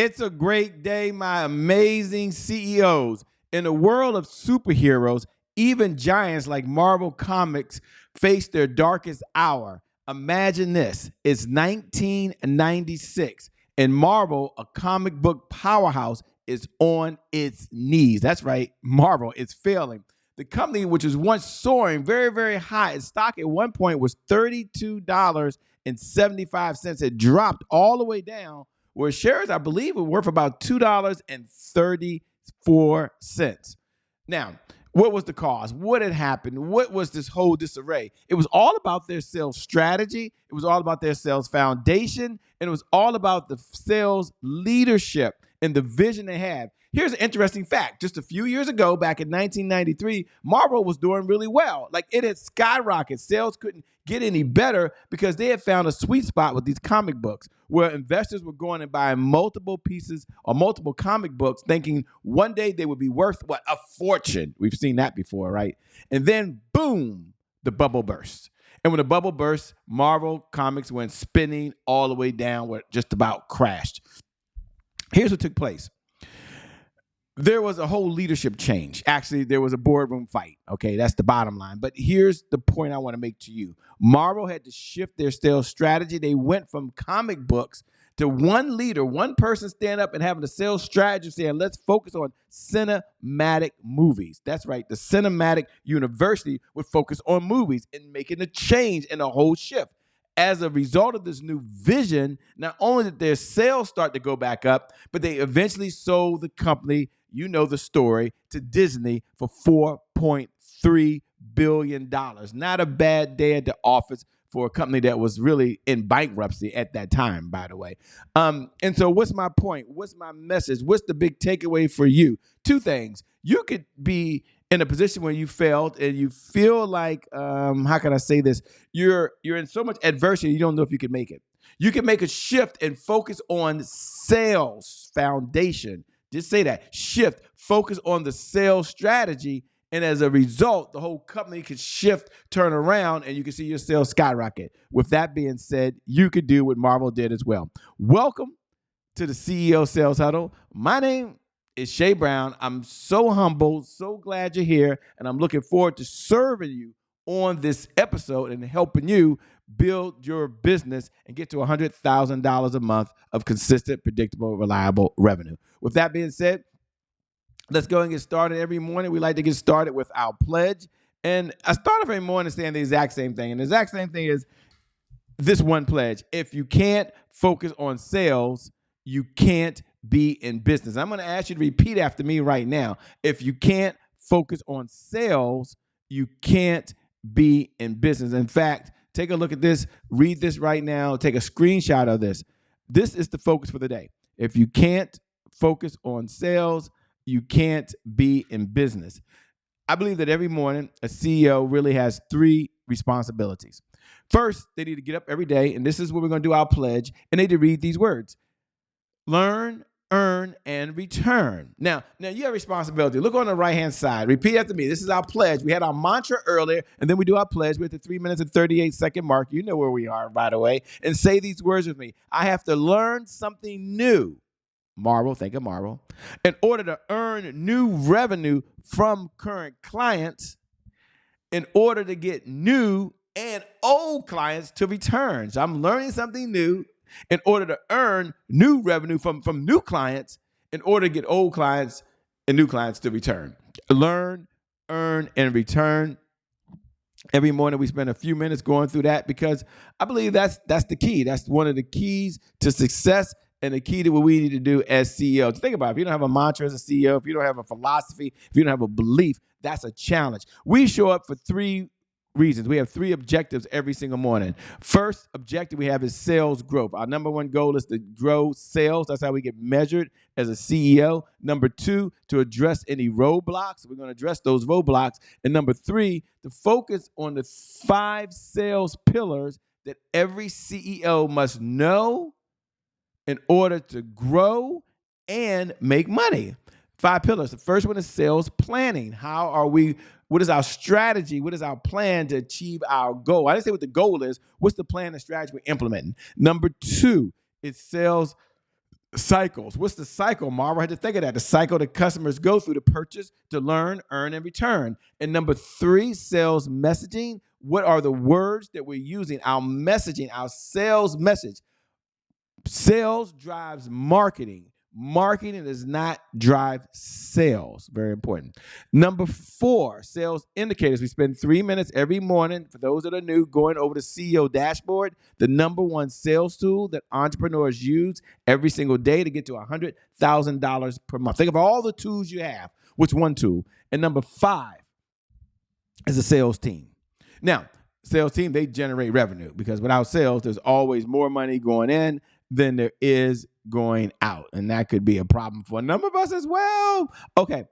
It's a great day, my amazing CEOs. In a world of superheroes, even giants like Marvel Comics face their darkest hour. Imagine this, it's 1996, and Marvel, a comic book powerhouse, is on its knees. That's right, Marvel is failing. The company, which was once soaring very, very high, its stock at one point was $32.75. It dropped all the way down where shares, I believe, were worth about $2.34. Now, what was the cause? What had happened? What was this whole disarray? It was all about their sales strategy. It was all about their sales foundation. And it was all about the sales leadership and the vision they had. Here's an interesting fact. Just a few years ago, back in 1993, Marvel was doing really well. Like, it had skyrocketed. Sales couldn't get any better because they had found a sweet spot with these comic books where investors were going and buying multiple pieces or multiple comic books thinking one day they would be worth, what, a fortune. We've seen that before, right? And then, boom, the bubble burst. And when the bubble burst, Marvel Comics went spinning all the way down where it just about crashed. Here's what took place. There was a whole leadership change. Actually, there was a boardroom fight. Okay, that's the bottom line. But here's the point I want to make to you. Marvel had to shift their sales strategy. They went from comic books to one leader, one person stand up and having a sales strategy saying, let's focus on cinematic movies. That's right. The cinematic university would focus on movies and making a change and a whole shift. As a result of this new vision, not only did their sales start to go back up, but they eventually sold the company, you know the story, to Disney for $4.3 billion. Not a bad day at the office for a company that was really in bankruptcy at that time, by the way. And so what's my point? What's my message? What's the big takeaway for you? Two things. You could be in a position where you failed and you feel like, how can I say this? You're in so much adversity, you don't know if you can make it. You can make a shift and focus on sales foundation. Just say that. Shift, focus on the sales strategy. And as a result, the whole company could shift, turn around, and you can see your sales skyrocket. With that being said, you could do what Marvel did as well. Welcome to the CEO Sales Huddle. My name is Shay Brown. I'm so humble, so glad you're here, and I'm looking forward to serving you on this episode and helping you build your business and get to $100,000 a month of consistent, predictable, reliable revenue. With that being said, let's go and get started. Every morning, we like to get started with our pledge. And I start every morning saying the exact same thing. And the exact same thing is this one pledge. If you can't focus on sales, you can't be in business. I'm going to ask you to repeat after me right now. If you can't focus on sales, you can't be in business. In fact, take a look at this. Read this right now. Take a screenshot of this. This is the focus for the day. If you can't focus on sales, you can't be in business. I believe that every morning a CEO really has three responsibilities. First, they need to get up every day, and this is where we're going to do our pledge, and they need to read these words. Learn, earn, and return. Now you have responsibility. Look on the right-hand side. Repeat after me. This is our pledge. We had our mantra earlier, and then we do our pledge. We're at the 3 minutes and 38-second mark. You know where we are, by the way. And say these words with me. I have to learn something new. Marvel, think of Marvel. In order to earn new revenue from current clients, in order to get new and old clients to return. So I'm learning something new in order to earn new revenue from new clients, in order to get old clients and new clients to return. Learn, earn, and return. Every morning we spend a few minutes going through that because I believe that's the key. That's one of the keys to success and the key to what we need to do as CEOs. Think about it. If you don't have a mantra as a CEO, if you don't have a philosophy, if you don't have a belief, that's a challenge. We show up for three reasons. We have three objectives every single morning. First objective we have is sales growth. Our number one goal is to grow sales. That's how we get measured as a CEO. Number two, to address any roadblocks. We're going to address those roadblocks. And number three, to focus on the 5 sales pillars that every CEO must know in order to grow and make money. 5 pillars. The first one is sales planning. What is our strategy? What is our plan to achieve our goal? I didn't say what the goal is. What's the plan and strategy we're implementing? Number 2 is sales Cycles. What's the cycle, Marvel? I had to think of that. The cycle that customers go through to purchase, to learn, earn, and return. And number 3, sales messaging. What are the words that we're using? Our messaging, our sales message. Sales drives marketing. Marketing does not drive sales. Very important. Number 4, sales indicators. We spend 3 minutes every morning, for those that are new, going over the CEO dashboard, the number 1 sales tool that entrepreneurs use every single day to get to $100,000 per month. Think of all the tools you have. What's one tool? And number 5 is a sales team. Now, sales team, they generate revenue, because without sales, there's always more money going in than there is going out. And that could be a problem for a number of us as well. Okay,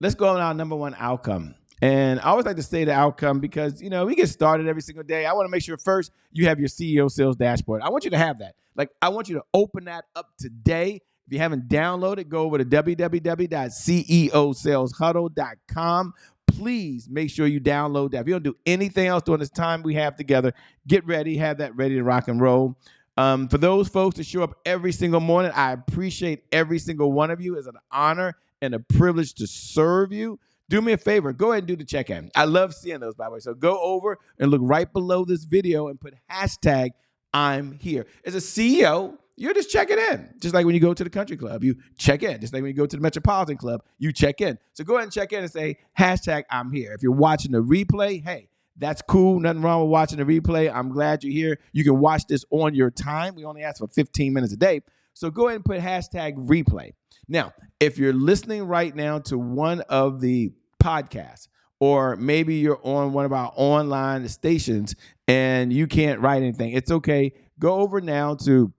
let's go on our number 1 outcome. And I always like to say the outcome because, we get started every single day. I want to make sure first you have your CEO sales dashboard. I want you to have that. I want you to open that up today. If you haven't downloaded, go over to www.ceosaleshuddle.com. Please make sure you download that. If you don't do anything else during this time we have together, get ready, have that ready to rock and roll. For those folks that show up every single morning, I appreciate every single one of you. It's an honor and a privilege to serve you. Do me a favor, go ahead and do the check-in. I love seeing those, by the way. So go over and look right below this video and put hashtag I'm here. As a CEO, you're just checking in. Just like when you go to the country club, you check in. Just like when you go to the Metropolitan Club, you check in. So go ahead and check in and say hashtag I'm here. If you're watching the replay, hey, that's cool. Nothing wrong with watching the replay. I'm glad you're here. You can watch this on your time. We only ask for 15 minutes a day. So go ahead and put hashtag replay. Now, if you're listening right now to one of the podcasts, or maybe you're on one of our online stations and you can't write anything, it's okay. Go over now to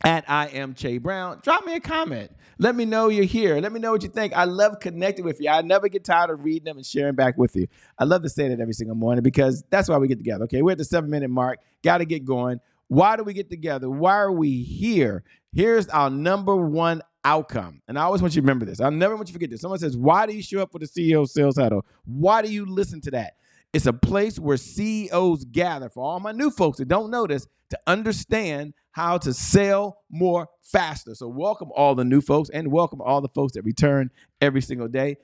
@IamCheBrown. Drop me a comment. Let me know you're here. Let me know what you think. I love connecting with you. I never get tired of reading them and sharing back with you. I love to say that every single morning because that's why we get together. Okay, we're at the 7-minute mark. Got to get going. Why do we get together? Why are we here? Here's our number 1 outcome. And I always want you to remember this. I'll never want you to forget this. Someone says, why do you show up for the CEO Sales Huddle? Why do you listen to that? It's a place where CEOs gather, for all my new folks that don't know this, to understand how to sell more faster. So welcome all the new folks and welcome all the folks that return every single day.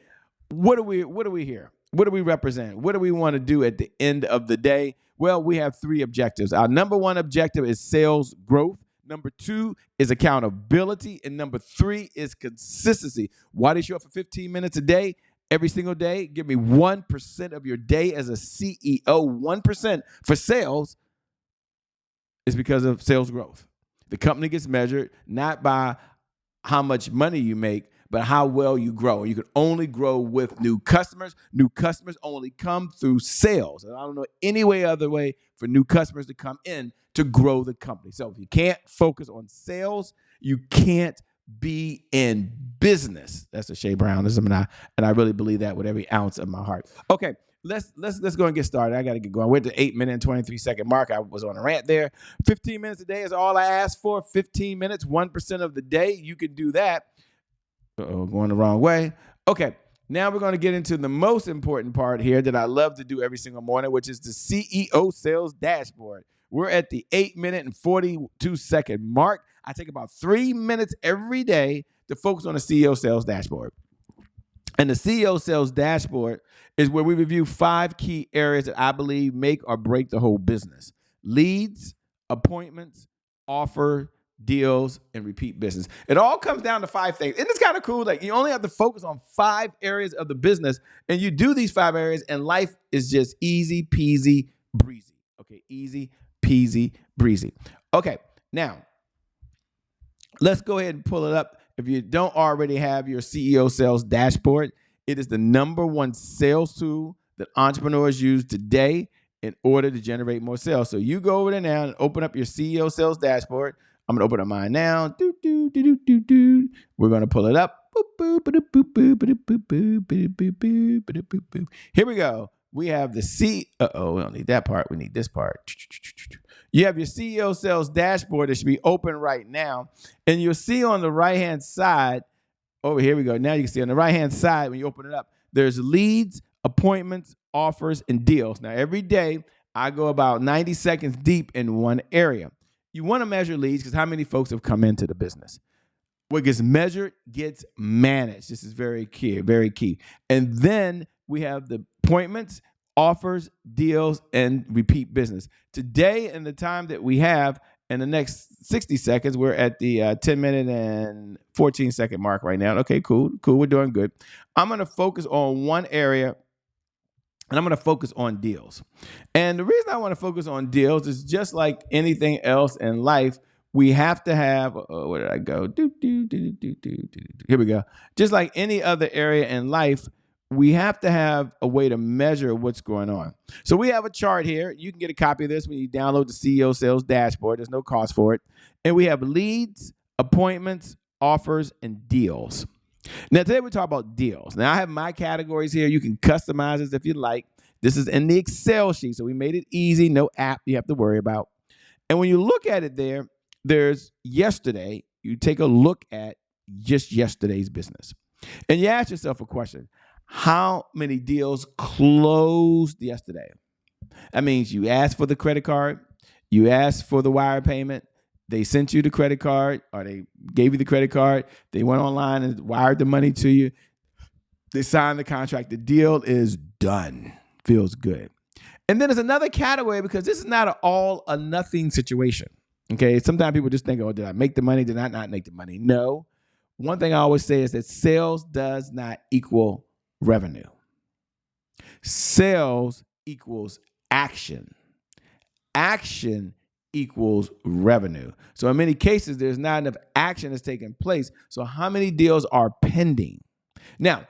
What do we hear? What do we represent? What do we want to do at the end of the day? Well, we have 3 objectives. Our number 1 objective is sales growth. Number 2 is accountability. And number 3 is consistency. Why do you show up for 15 minutes a day? Every single day? Give me 1% of your day as a CEO. 1% for sales is because of sales growth. The company gets measured not by how much money you make, but how well you grow. You can only grow with new customers. New customers only come through sales. And I don't know any other way for new customers to come in to grow the company. So if you can't focus on sales, you can't be in business. That's a Shea Brownism, and I really believe that with every ounce of my heart. Okay, let's go and get started. I got to get going. We're at the 8-minute and 23-second mark. I was on a rant there. 15 minutes a day is all I ask for. 15 minutes, 1% of the day. You can do that. Going the wrong way. Okay, now we're going to get into the most important part here that I love to do every single morning, which is the CEO Sales Dashboard. We're at the 8-minute and 42-second mark. I take about 3 minutes every day to focus on the CEO Sales Dashboard. And the CEO Sales Dashboard is where we review 5 key areas that I believe make or break the whole business: leads, appointments, offer, deals, and repeat business. It all comes down to 5 things. And it's kind of cool. Like, you only have to focus on 5 areas of the business, and you do these 5 areas, and life is just easy peasy breezy. Okay, easy peasy breezy. Okay, now let's go ahead and pull it up. If you don't already have your CEO Sales Dashboard, it is the number 1 sales tool that entrepreneurs use today in order to generate more sales. So you go over there now and open up your CEO Sales Dashboard. I'm going to open up mine now. We're going to pull it up. Here we go. We have the we don't need that part. We need this part. You have your CEO Sales Dashboard that should be open right now. And you'll see on the right-hand side, over here we go. Now you can see on the right-hand side, when you open it up, there's leads, appointments, offers, and deals. Now, every day, I go about 90 seconds deep in one area. You want to measure leads because how many folks have come into the business? What gets measured gets managed. This is very key, very key. And then we have the appointments, offers, deals, and repeat business. Today, in the time that we have, in the next 60 seconds, we're at the 10-minute and 14-second mark right now. Okay, cool. We're doing good. I'm going to focus on one area, and I'm going to focus on deals. And the reason I want to focus on deals is just like anything else in life, we have to have, where did I go? Here we go. Just like any other area in life, we have to have a way to measure what's going on. So we have a chart here. You can get a copy of this when you download the CEO Sales Dashboard. There's no cost for it. And we have leads, appointments, offers, and deals. Now, today we talk about deals. Now, I have my categories here. You can customize this if you like. This is in the Excel sheet, so we made it easy. No app you have to worry about. And when you look at it there's yesterday. You take a look at just yesterday's business. And you ask yourself a question. How many deals closed yesterday? That means you asked for the credit card. You asked for the wire payment. They sent you the credit card, or they gave you the credit card. They went online and wired the money to you. They signed the contract. The deal is done. Feels good. And then there's another category, because this is not an all or nothing situation. Okay. Sometimes people just think, oh, did I make the money? Did I not make the money? No. One thing I always say is that sales does not equal revenue. Sales equals action. Action equals revenue. So in many cases, there's not enough action that's taking place. So how many deals are pending? Now,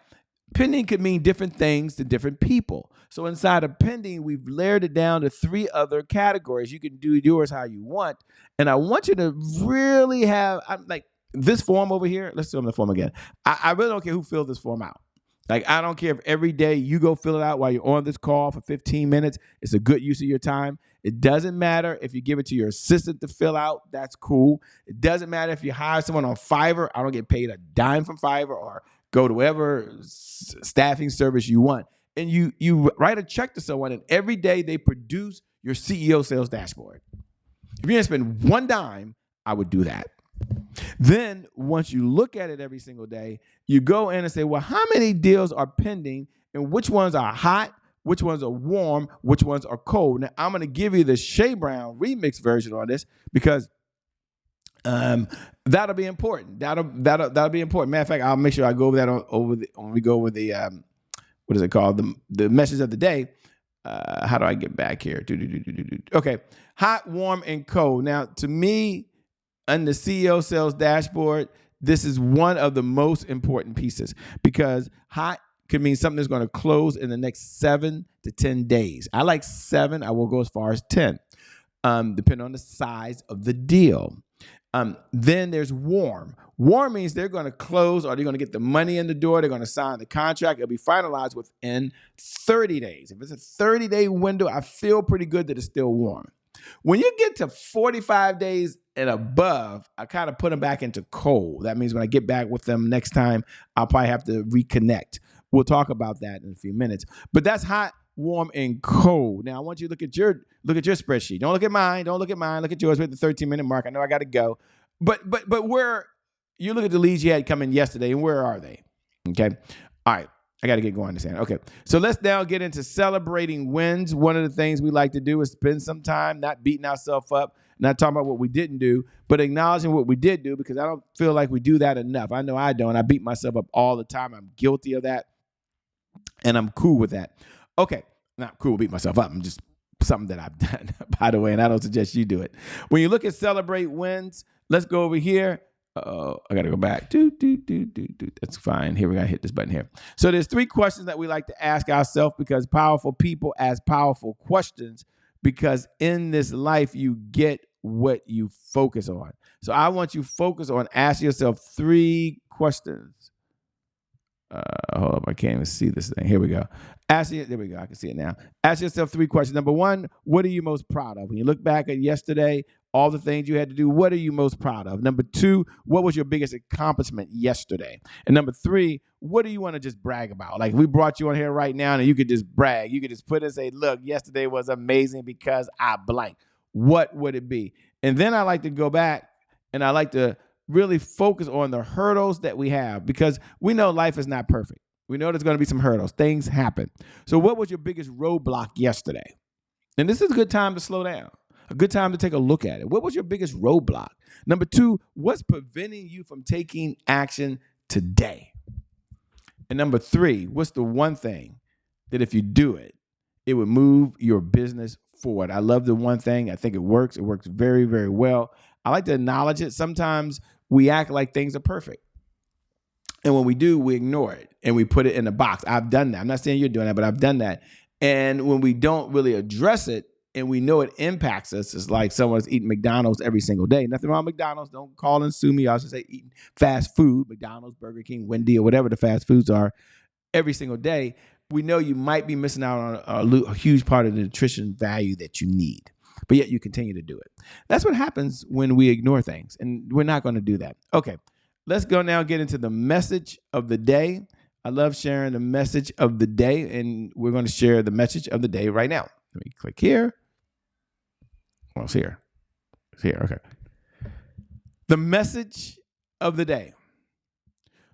pending could mean different things to different people. So inside of pending, we've layered it down to 3 other categories. You can do yours how you want. And I want you to really have, I'm like, this form over here. Let's do the form again. I really don't care who fills this form out. Like, I don't care if every day you go fill it out while you're on this call for 15 minutes. It's a good use of your time. It doesn't matter if you give it to your assistant to fill out. That's cool. It doesn't matter if you hire someone on Fiverr. I don't get paid a dime from Fiverr, or go to whatever staffing service you want. And you write a check to someone, and every day they produce your CEO Sales Dashboard. If you're going to spend one dime, I would do that. Then once you look at it every single day, you go in and say, well, how many deals are pending, and which ones are hot, which ones are warm, which ones are cold. Now, I'm going to give you the Shea Brown remix version on this, because that'll be important. That'll be important. Matter of fact, I'll make sure I go over that when we go over the what is it called? The message of the day. How do I get back here? Okay, hot, warm, and cold. Now, to me, on the CEO Sales Dashboard, this is one of the most important pieces, because hot could mean something that's going to close in the next 7 to 10 days. I like 7. I will go as far as 10, depending on the size of the deal. Then there's warm. Warm means they're going to close, or they're going to get the money in the door. They're going to sign the contract. It'll be finalized within 30 days. If it's a 30-day window, I feel pretty good that it's still warm. When you get to 45 days and above, I kind of put them back into cold. That means when I get back with them next time, I'll probably have to reconnect. We'll talk about that in a few minutes. But that's hot, warm, and cold. Now, I want you to look at your spreadsheet. Don't look at mine. Look at yours. We're at the 13-minute mark. I know I got to go. But where you look at the leads you had come in yesterday, and where are they? Okay. All right. I got to get going this hand. Okay. So let's now get into celebrating wins. One of the things we like to do is spend some time not beating ourselves up, not talking about what we didn't do, but acknowledging what we did do, because I don't feel like we do that enough. I know I don't. I beat myself up all the time. I'm guilty of that, and I'm cool with that. Okay. Not cool with beating myself up. I'm just something that I've done, by the way, and I don't suggest you do it. When you look at celebrate wins, let's go over here. I got to go back. That's fine. Here, we got to hit this button here. So there's 3 questions that we like to ask ourselves, because powerful people ask powerful questions, because in this life, you get what you focus on. So I want you to focus on asking yourself 3 questions. Hold up, I can't even see this thing. Here we go. There we go. I can see it now. Ask yourself 3 questions. Number 1, what are you most proud of? When you look back at yesterday, all the things you had to do, what are you most proud of? Number 2, what was your biggest accomplishment yesterday? And number 3, what do you want to just brag about? Like, we brought you on here right now, and you could just brag. You could just put it and say, look, yesterday was amazing because I blank. What would it be? And then I like to go back, and I like to really focus on the hurdles that we have, because we know life is not perfect. We know there's going to be some hurdles. Things happen. So what was your biggest roadblock yesterday? And this is a good time to slow down, a good time to take a look at it. What was your biggest roadblock? Number two, what's preventing you from taking action today? And number three, what's the one thing that if you do it, it would move your business forward? I love the one thing. I think it works. It works very, very well. I like to acknowledge it. Sometimes we act like things are perfect. And when we do, we ignore it and we put it in a box. I've done that. I'm not saying you're doing that, but I've done that. And when we don't really address it and we know it impacts us, it's like someone's eating McDonald's every single day. Nothing wrong with McDonald's. Don't call and sue me. I should say eating fast food, McDonald's, Burger King, Wendy, or whatever the fast foods are every single day. We know you might be missing out on a huge part of the nutrition value that you need, but yet you continue to do it. That's what happens when we ignore things, and we're not going to do that. Okay, let's go now get into the message of the day. I love sharing the message of the day, and we're going to share the message of the day right now. Let me click here. Well, it's here. It's here. Okay. The message of the day.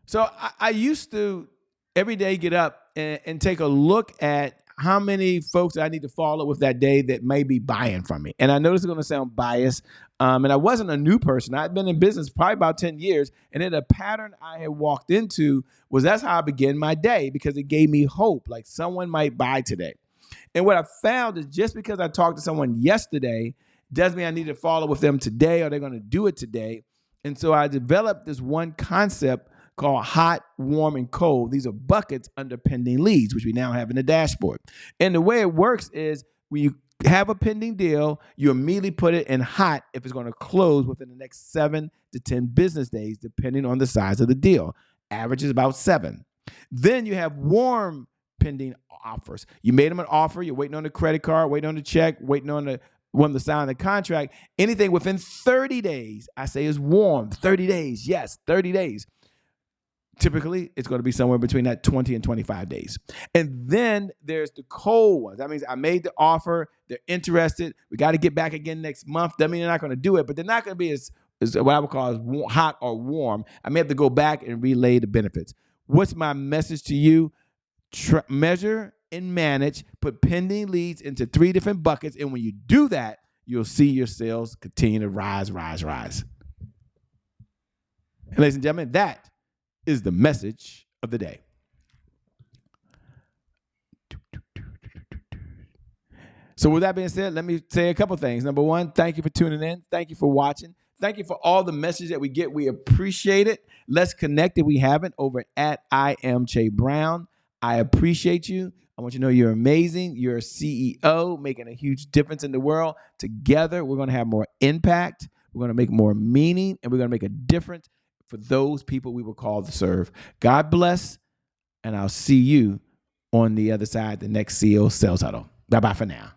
So I used to every day get up and take a look at how many folks I need to follow with that day that may be buying from me. And I know this is going to sound biased. And I wasn't a new person. I'd been in business probably about 10 years. And then a pattern I had walked into was that's how I began my day, because it gave me hope, like someone might buy today. And what I found is just because I talked to someone yesterday doesn't mean I need to follow with them today or they're going to do it today. And so I developed this one concept called hot, warm, and cold. These are buckets under pending leads, which we now have in the dashboard. And the way it works is when you have a pending deal, you immediately put it in hot if it's going to close within the next 7 to 10 business days, depending on the size of the deal. Average is about 7. Then you have warm pending offers. You made them an offer. You're waiting on the credit card, waiting on the check, waiting on the sign the contract. Anything within 30 days, I say is warm. 30 days. Yes, 30 days. Typically, it's going to be somewhere between that 20 and 25 days. And then there's the cold ones. That means I made the offer. They're interested. We got to get back again next month. That means they're not going to do it, but they're not going to be as what I would call as hot or warm. I may have to go back and relay the benefits. What's my message to you? Measure and manage. Put pending leads into 3 different buckets. And when you do that, you'll see your sales continue to rise, rise, rise. And ladies and gentlemen, that is the message of the day. So with that being said, let me say a couple things. Number one, thank you for tuning in. Thank you for watching. Thank you for all the messages that we get. We appreciate it. Let's connect if we haven't over at I Am Che Brown. I appreciate you. I want you to know you're amazing. You're a CEO making a huge difference in the world. Together, we're going to have more impact. We're going to make more meaning, and we're going to make a difference for those people we were called to serve. God bless, and I'll see you on the other side, the next CEO Sales Huddle. Bye-bye for now.